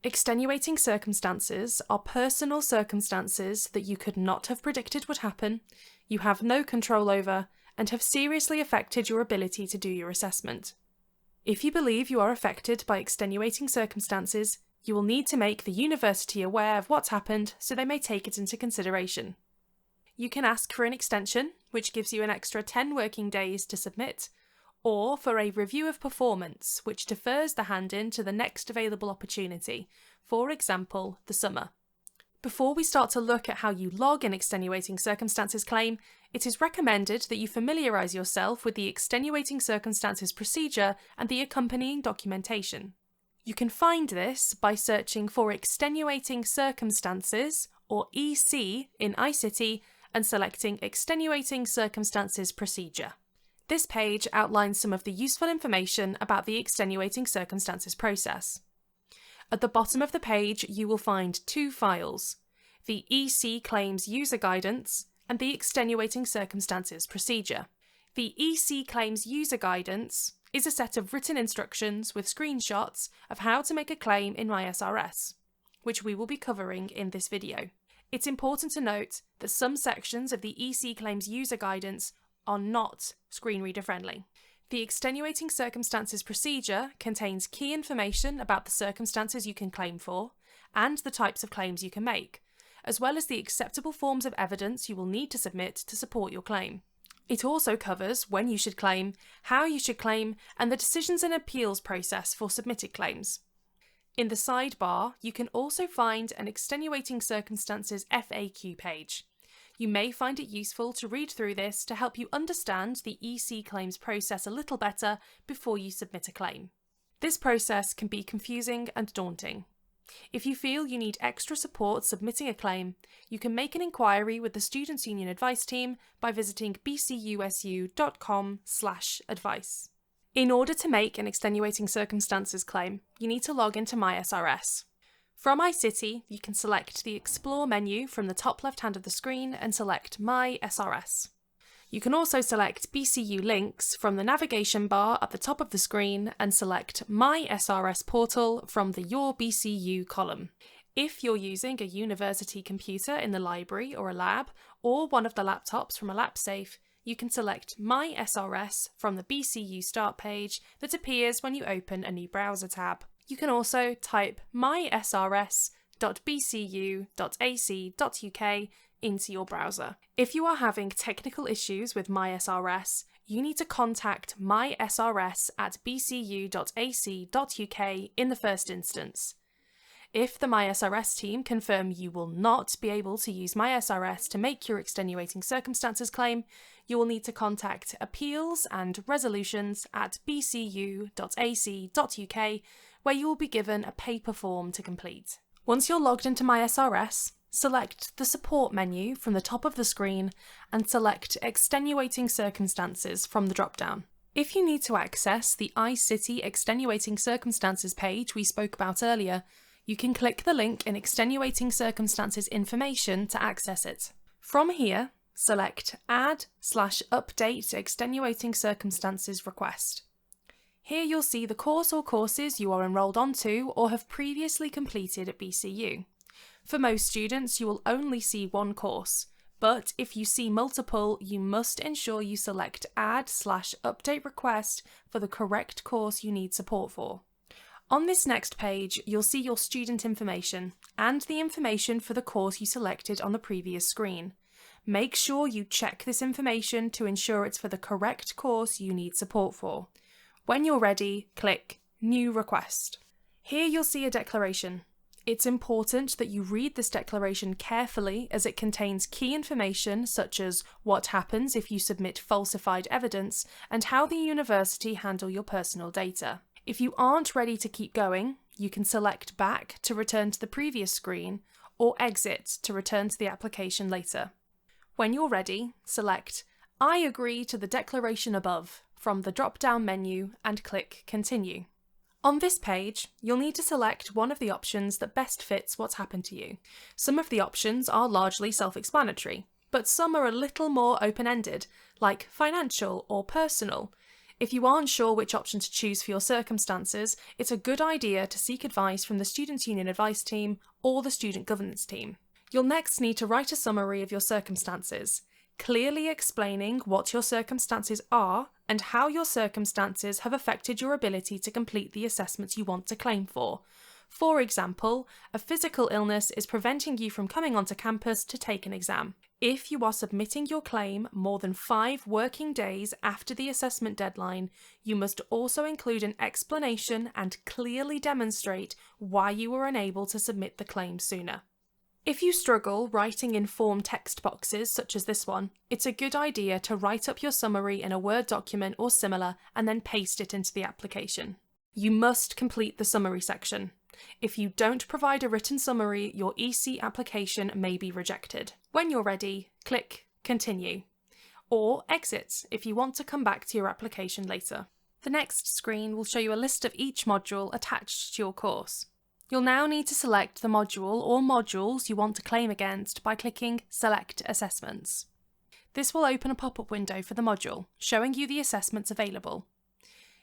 Extenuating circumstances are personal circumstances that you could not have predicted would happen, you have no control over, and have seriously affected your ability to do your assessment. If you believe you are affected by extenuating circumstances, you will need to make the university aware of what's happened so they may take it into consideration. You can ask for an extension, which gives you an extra 10 working days to submit, or for a review of performance, which defers the hand-in to the next available opportunity, for example, the summer. Before we start to look at how you log an extenuating circumstances claim, it is recommended that you familiarise yourself with the extenuating circumstances procedure and the accompanying documentation. You can find this by searching for extenuating circumstances, or EC, in iCity and selecting extenuating circumstances procedure. This page outlines some of the useful information about the extenuating circumstances process. At the bottom of the page, you will find two files, the EC Claims User Guidance and the Extenuating Circumstances Procedure. The EC Claims User Guidance is a set of written instructions with screenshots of how to make a claim in MySRS, which we will be covering in this video. It's important to note that some sections of the EC Claims User Guidance are not screen reader friendly. The Extenuating Circumstances Procedure contains key information about the circumstances you can claim for and the types of claims you can make, as well as the acceptable forms of evidence you will need to submit to support your claim. It also covers when you should claim, how you should claim, and the decisions and appeals process for submitted claims. In the sidebar, you can also find an Extenuating Circumstances FAQ page. You may find it useful to read through this to help you understand the EC claims process a little better before you submit a claim. This process can be confusing and daunting. If you feel you need extra support submitting a claim, you can make an inquiry with the Students' Union Advice Team by visiting bcusu.com/advice. In order to make an extenuating circumstances claim, you need to log into MySRS. From iCity, you can select the Explore menu from the top left hand of the screen and select MySRS. You can also select BCU Links from the navigation bar at the top of the screen and select MySRS Portal from the Your BCU column. If you're using a university computer in the library or a lab, or one of the laptops from a LapSafe, you can select MySRS from the BCU Start page that appears when you open a new browser tab. You can also type mysrs.bcu.ac.uk into your browser. If you are having technical issues with MySRS, you need to contact mysrs@bcu.ac.uk in the first instance. If the MySRS team confirm you will not be able to use MySRS to make your extenuating circumstances claim, you will need to contact appeals and resolutions at bcu.ac.uk, where you will be given a paper form to complete. Once you're logged into MySRS, select the Support menu from the top of the screen and select Extenuating Circumstances from the drop-down. If you need to access the iCity Extenuating Circumstances page we spoke about earlier, you can click the link in Extenuating Circumstances information to access it. From here, select Add/Update Extenuating Circumstances Request. Here you'll see the course or courses you are enrolled onto or have previously completed at BCU. For most students, you will only see one course, but if you see multiple, you must ensure you select Add/Update Request for the correct course you need support for. On this next page, you'll see your student information and the information for the course you selected on the previous screen. Make sure you check this information to ensure it's for the correct course you need support for. When you're ready, click New Request. Here you'll see a declaration. It's important that you read this declaration carefully as it contains key information such as what happens if you submit falsified evidence and how the university handle your personal data. If you aren't ready to keep going, you can select Back to return to the previous screen or Exit to return to the application later. When you're ready, select I agree to the declaration above from the drop-down menu and click Continue. On this page, you'll need to select one of the options that best fits what's happened to you. Some of the options are largely self-explanatory, but some are a little more open-ended, like financial or personal. If you aren't sure which option to choose for your circumstances, it's a good idea to seek advice from the Students' Union Advice Team or the Student Governance Team. You'll next need to write a summary of your circumstances, clearly explaining what your circumstances are and how your circumstances have affected your ability to complete the assessments you want to claim for. For example, a physical illness is preventing you from coming onto campus to take an exam. If you are submitting your claim more than 5 working days after the assessment deadline, you must also include an explanation and clearly demonstrate why you were unable to submit the claim sooner. If you struggle writing in form text boxes such as this one, it's a good idea to write up your summary in a Word document or similar and then paste it into the application. You must complete the summary section. If you don't provide a written summary, your EC application may be rejected. When you're ready, click Continue, or Exit if you want to come back to your application later. The next screen will show you a list of each module attached to your course. You'll now need to select the module or modules you want to claim against by clicking Select Assessments. This will open a pop-up window for the module, showing you the assessments available.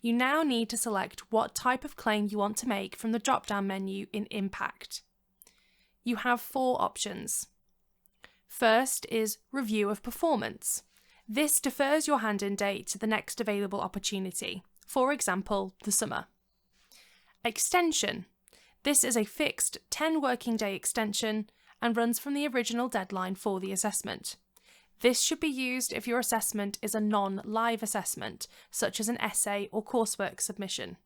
You now need to select what type of claim you want to make from the drop-down menu in Impact. You have 4 options. First is Review of Performance. This defers your hand-in date to the next available opportunity, for example, the summer. Extension. This is a fixed 10 working day extension and runs from the original deadline for the assessment. This should be used if your assessment is a non-live assessment, such as an essay or coursework submission.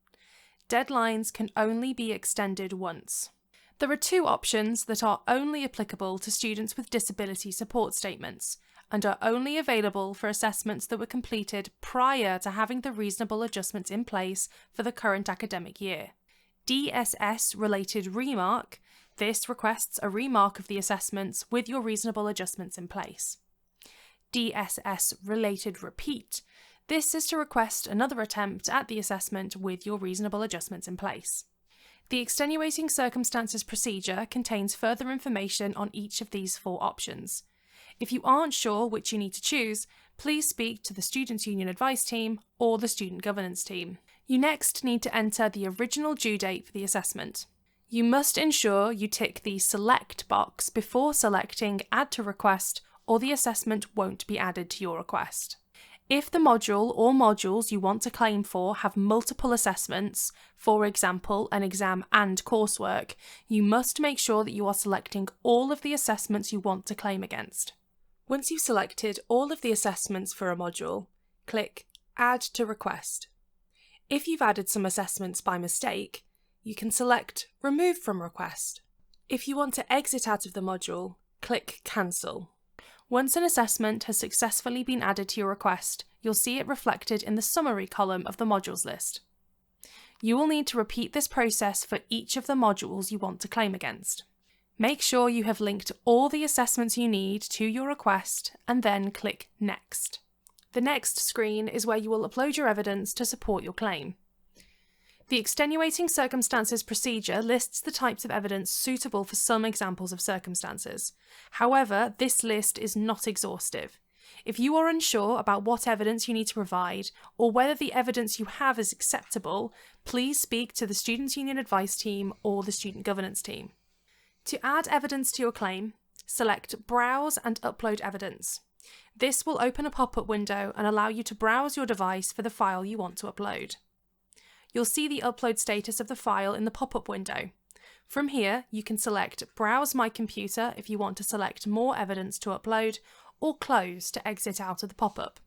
Deadlines can only be extended once. There are 2 options that are only applicable to students with disability support statements and are only available for assessments that were completed prior to having the reasonable adjustments in place for the current academic year. DSS-related remark. This requests a remark of the assessments with your reasonable adjustments in place. DSS-related repeat. This is to request another attempt at the assessment with your reasonable adjustments in place. The extenuating circumstances procedure contains further information on each of these 4 options. If you aren't sure which you need to choose, please speak to the Students' Union Advice Team or the Student Governance Team. You next need to enter the original due date for the assessment. You must ensure you tick the Select box before selecting Add to Request, or the assessment won't be added to your request. If the module or modules you want to claim for have multiple assessments, for example, an exam and coursework, you must make sure that you are selecting all of the assessments you want to claim against. Once you've selected all of the assessments for a module, click Add to Request. If you've added some assessments by mistake, you can select Remove from Request. If you want to exit out of the module, click Cancel. Once an assessment has successfully been added to your request, you'll see it reflected in the summary column of the modules list. You will need to repeat this process for each of the modules you want to claim against. Make sure you have linked all the assessments you need to your request and then click Next. The next screen is where you will upload your evidence to support your claim. The extenuating circumstances procedure lists the types of evidence suitable for some examples of circumstances. However, this list is not exhaustive. If you are unsure about what evidence you need to provide or whether the evidence you have is acceptable, please speak to the Students' Union Advice Team or the Student Governance Team. To add evidence to your claim, select Browse and Upload Evidence. This will open a pop-up window and allow you to browse your device for the file you want to upload. You'll see the upload status of the file in the pop-up window. From here, you can select Browse My Computer if you want to select more evidence to upload, or Close to exit out of the pop-up.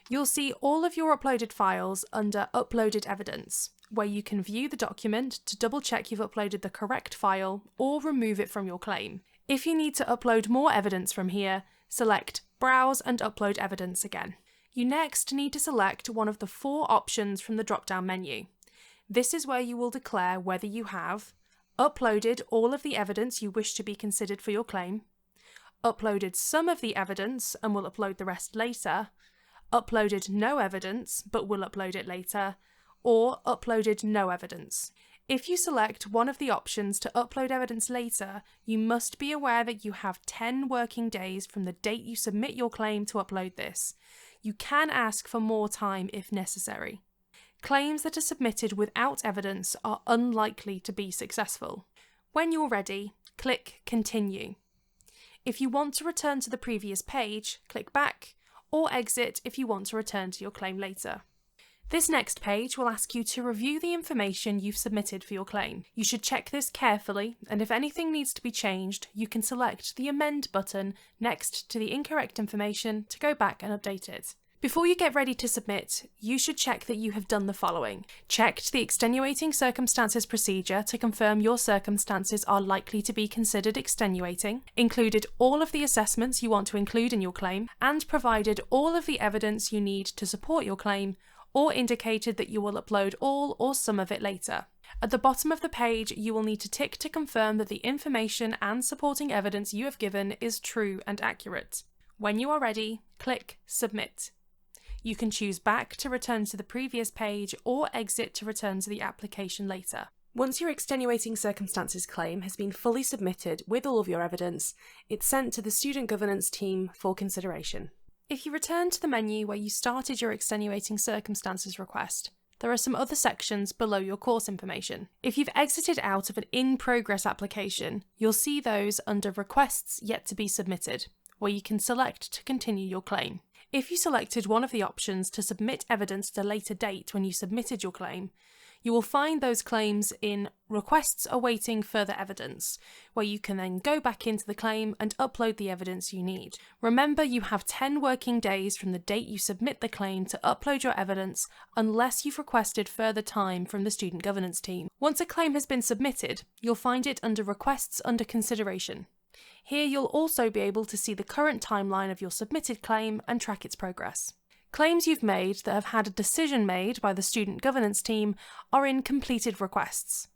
You'll see all of your uploaded files under Uploaded Evidence, where you can view the document to double-check you've uploaded the correct file or remove it from your claim. If you need to upload more evidence from here, select Browse and Upload Evidence again. You next need to select one of the 4 options from the drop-down menu. This is where you will declare whether you have uploaded all of the evidence you wish to be considered for your claim, uploaded some of the evidence and will upload the rest later, uploaded no evidence but will upload it later, or uploaded no evidence. If you select one of the options to upload evidence later, you must be aware that you have 10 working days from the date you submit your claim to upload this. You can ask for more time if necessary. Claims that are submitted without evidence are unlikely to be successful. When you're ready, click Continue. If you want to return to the previous page, click Back, or Exit if you want to return to your claim later. This next page will ask you to review the information you've submitted for your claim. You should check this carefully, and if anything needs to be changed, you can select the Amend button next to the incorrect information to go back and update it. Before you get ready to submit, you should check that you have done the following. Checked the extenuating circumstances procedure to confirm your circumstances are likely to be considered extenuating, included all of the assessments you want to include in your claim, and provided all of the evidence you need to support your claim, or indicated that you will upload all or some of it later. At the bottom of the page, you will need to tick to confirm that the information and supporting evidence you have given is true and accurate. When you are ready, click Submit. You can choose Back to return to the previous page or Exit to return to the application later. Once your extenuating circumstances claim has been fully submitted with all of your evidence, it's sent to the student governance team for consideration. If you return to the menu where you started your extenuating circumstances request, there are some other sections below your course information. If you've exited out of an in-progress application, you'll see those under Requests Yet to be Submitted, where you can select to continue your claim. If you selected one of the options to submit evidence at a later date when you submitted your claim, you will find those claims in Requests Awaiting Further Evidence, where you can then go back into the claim and upload the evidence you need. Remember, you have 10 working days from the date you submit the claim to upload your evidence, unless you've requested further time from the student governance team. Once a claim has been submitted, you'll find it under Requests Under Consideration. Here you'll also be able to see the current timeline of your submitted claim and track its progress. Claims you've made that have had a decision made by the student governance team are in Completed Requests.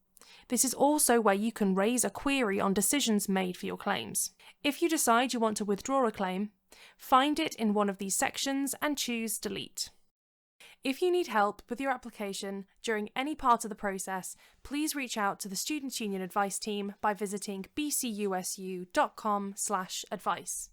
This is also where you can raise a query on decisions made for your claims. If you decide you want to withdraw a claim, find it in one of these sections and choose Delete. If you need help with your application during any part of the process, please reach out to the Students' Union Advice team by visiting bcusu.com/advice.